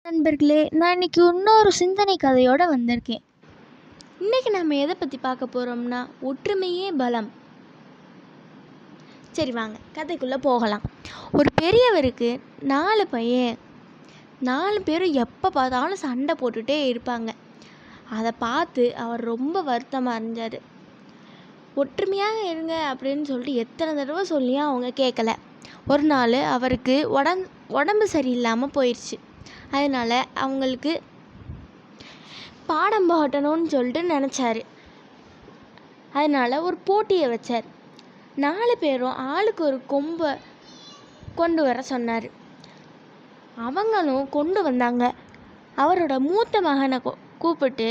நண்பர்களே, நான் இன்னைக்கு இன்னொரு சிந்தனை கதையோடு வந்திருக்கேன். இன்றைக்கி நம்ம எதை பற்றி பார்க்க போகிறோம்னா, ஒற்றுமையே பலம். சரி வாங்க கதைக்குள்ளே போகலாம். ஒரு பெரியவருக்கு 4 பையன். 4 பேரும் எப்போ பார்த்தாலும் சண்டை போட்டுகிட்டே இருப்பாங்க. அதை பார்த்து அவர் ரொம்ப வருத்தமாக இருந்தார். ஒற்றுமையாக இருங்க அப்படின்னு சொல்லிட்டு எத்தனை தடவை சொல்லியும் அவங்க கேட்கல. ஒரு நாள் அவருக்கு உடம்பு சரியில்லாமல் போயிடுச்சு. அதனால் அவங்களுக்கு பாடம் போட்டணும்னு சொல்லிட்டு நினச்சாரு. அதனால் ஒரு போட்டியை வச்சார். 4 பேரும் ஆளுக்கு ஒரு கொம்பை கொண்டு வர சொன்னார். அவங்களும் கொண்டு வந்தாங்க. அவரோட மூத்த மகனை கூப்பிட்டு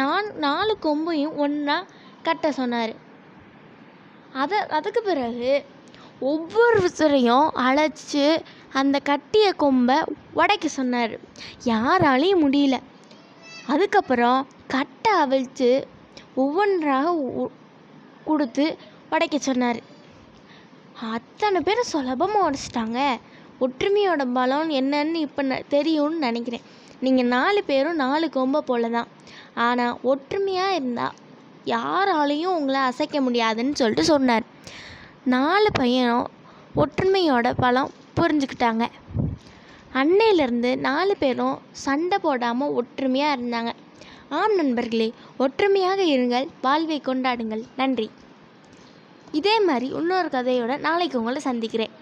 4 கொம்பையும் ஒன்றா கட்ட சொன்னார். அதுக்கு பிறகு ஒவ்வொருத்தரையும் அழைச்சி அந்த கட்டிய கொம்பை உடைக்க சொன்னார். யாராலையும் முடியல. அதுக்கப்புறம் கட்டை அவிழ்த்து ஒவ்வொன்றாக கொடுத்து உடைக்க சொன்னார். அத்தனை பேரும் சுலபமாக உடைச்சிட்டாங்க. ஒற்றுமையோட பலம் என்னன்னு இப்போ தெரியும்னு நினைக்கிறேன். நீங்கள் 4 பேரும் 4 கொம்பை போல தான். ஆனால் ஒற்றுமையாக இருந்தால் யாராலையும் உங்களை அசைக்க முடியாதுன்னு சொல்லிட்டு சொன்னார். 4 பையனும் ஒற்றுமையோட பலம் புரிஞ்சுக்கிட்டாங்க. அன்னையிலேருந்து 4 பேரும் சண்டை போடாமல் ஒற்றுமையாக இருந்தாங்க. ஆம் நண்பர்களே, ஒற்றுமையாக இருங்கள், வாழ்வை கொண்டாடுங்கள். நன்றி. இதே மாதிரி இன்னொரு கதையோட நாளைக்கு உங்களை சந்திக்கிறேன்.